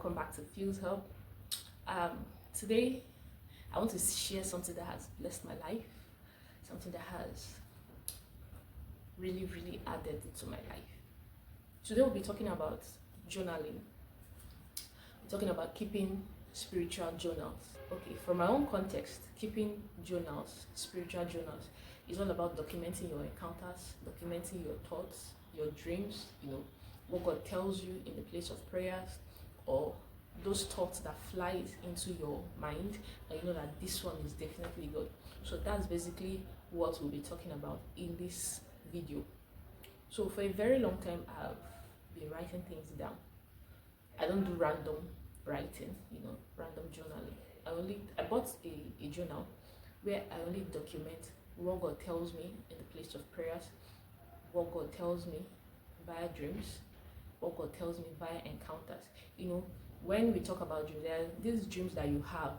welcome back to Fuse Hub. Today I want to share something that has blessed my life, something that has really added to my life. Today we'll be talking about journaling. We're talking about keeping spiritual journals. Okay, from my own context, keeping journals, spiritual journals, is all about documenting your encounters, documenting your thoughts, your dreams, what God tells you in the place of prayers, or those thoughts that flies into your mind, and you know that this one is definitely good. So that's basically what we'll be talking about in this video. So for a very long time, I've been writing things down. I don't do random writing, random journaling. I bought a journal where I only document what God tells me in the place of prayers, what God tells me via dreams, what God tells me via encounters. When we talk about dreams, there are these dreams that you have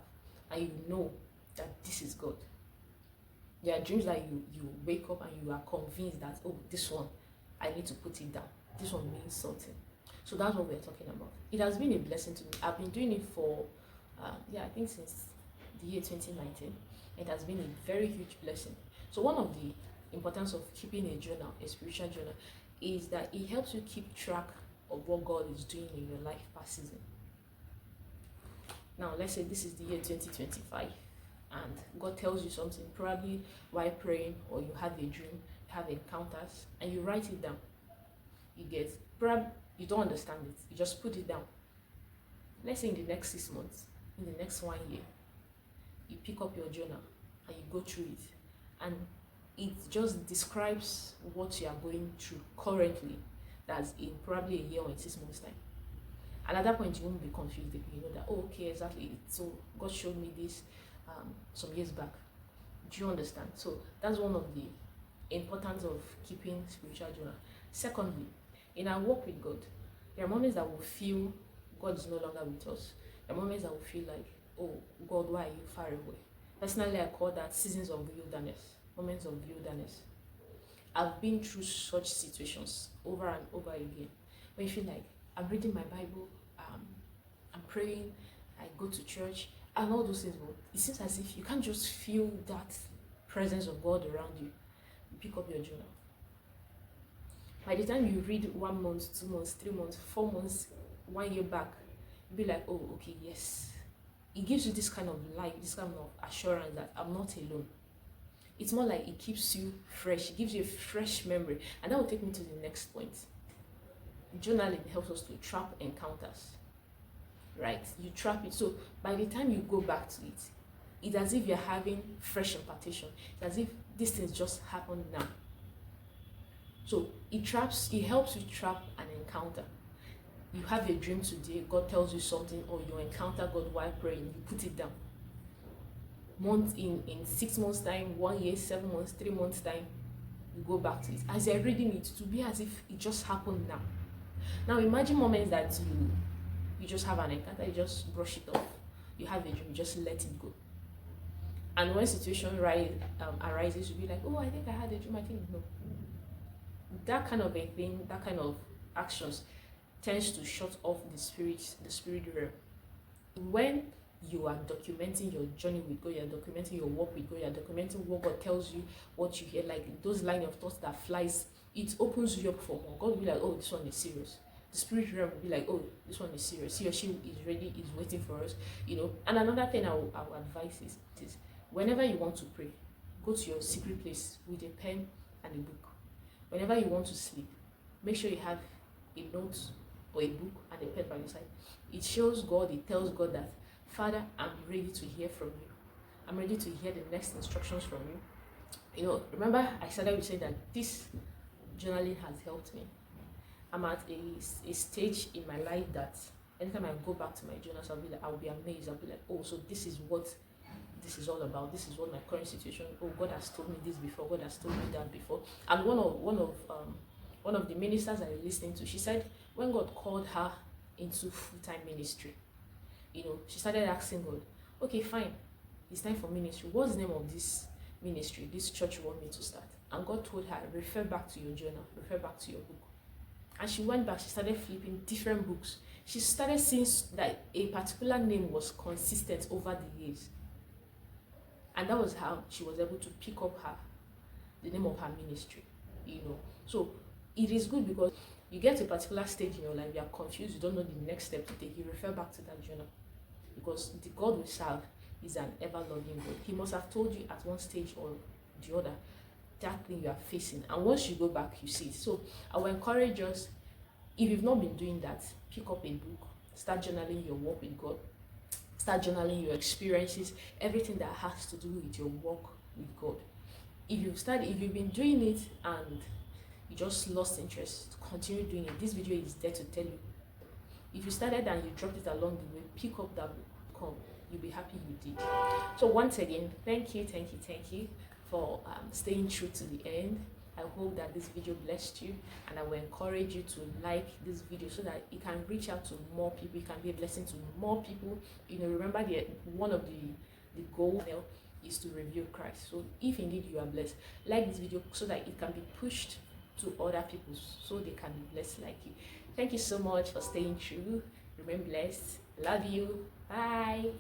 and you know that this is God. There are dreams that you wake up and you are convinced that, oh, this one, I need to put it down. This one means something. So that's what we're talking about. It has been a blessing to me. I've been doing it for, I think since the year 2019. It has been a very huge blessing. So one of the importance of keeping a journal, a spiritual journal, is that it helps you keep track of what God is doing in your life past season. Now, let's say this is the year 2025, and God tells you something, probably while praying, or you have a dream, you have encounters, and you write it down. Probably you don't understand it, you just put it down. Let's say in the next 6 months, in the next 1 year, you pick up your journal and you go through it, and it just describes what you are going through currently. That's in probably a year or in 6 months' time. And at that point, you won't be confused. You know that, oh, okay, exactly. So God showed me this some years back. Do you understand? So that's one of the importance of keeping spiritual journal. Secondly, in our walk with God, there are moments that we feel God is no longer with us. There are moments that we feel like, oh, God, why are you far away? Personally, I call that seasons of wilderness, moments of wilderness. I've been through such situations over and over again, where you feel like, I'm reading my Bible, I'm praying, I go to church, and all those things, but it seems as if you can't just feel that presence of God around you. You pick up your journal. By the time you read 1 month, 2 months, 3 months, 4 months, 1 year back, you'll be like, oh, okay, yes. It gives you this kind of light, this kind of assurance that I'm not alone. It's more like it keeps you fresh. It gives you a fresh memory. And that will take me to the next point. Journaling helps us to trap encounters, right? You trap it. So by the time you go back to it, it's as if you're having fresh impartation. It's as if these things just happened now. So it helps you trap an encounter. You have a dream today, God tells you something, or you encounter God while praying, you put it down. In 6 months' time, 1 year, 7 months, 3 months' time, you go back to it. As you're reading it, to be as if it just happened now. Now imagine moments that you just have an encounter, you just brush it off. You have a dream, you just let it go. And when situation arises, you'll be like, oh, I think I had a dream, I think no. That kind of a thing, that kind of actions tends to shut off the spirit realm. When you are documenting your journey with God, you're documenting your walk with God, you're documenting what God tells you, what you hear, like those line of thoughts that flies, it opens you up for more. God will be like, oh, this one is serious. The spirit realm will be like, oh, this one is serious. He or she is ready, is waiting for us, And another thing I will advise is whenever you want to pray, go to your secret place with a pen and a book. Whenever you want to sleep, make sure you have a note or a book and a pen by your side. It shows God, it tells God that, Father, I'm ready to hear from you. I'm ready to hear the next instructions from you. Remember I started with saying that this journaling has helped me. I'm at a stage in my life that anytime I go back to my journals, I'll be amazed. I'll be like, oh, so this is what this is all about. This is what my current situation. Oh, God has told me this before. God has told me that before. And one of the ministers I was listening to, she said when God called her into full-time ministry, she started asking God, okay, fine, it's time for ministry. What's the name of this ministry, this church you want me to start? And God told her, refer back to your journal, refer back to your book. And she went back, she started flipping different books. she started seeing that a particular name was consistent over the years, and that was how she was able to pick up the name of her ministry. So it is good because you get to a particular stage in your life, you are confused, you don't know the next step to take, you refer back to that journal, because the God we serve is an ever-loving God. He must have told you at one stage or the other that thing you are facing, and once you go back, you see it. So I will encourage us, if you've not been doing that, pick up a book, start journaling your walk with God, start journaling your experiences, everything that has to do with your walk with God. If you've been doing it and you just lost interest, continue doing it. This video is there to tell you. If you started and you dropped it along the way, pick up that book. You'll be happy you did. So once again, thank you for staying true to the end. I hope that this video blessed you, and I will encourage you to like this video so that it can reach out to more people. It can be a blessing to more people. Remember, one of the goals is to reveal Christ. So if indeed you are blessed, like this video so that it can be pushed to other people so they can be blessed like you. Thank you so much for staying true. Remain blessed. Love you. Bye.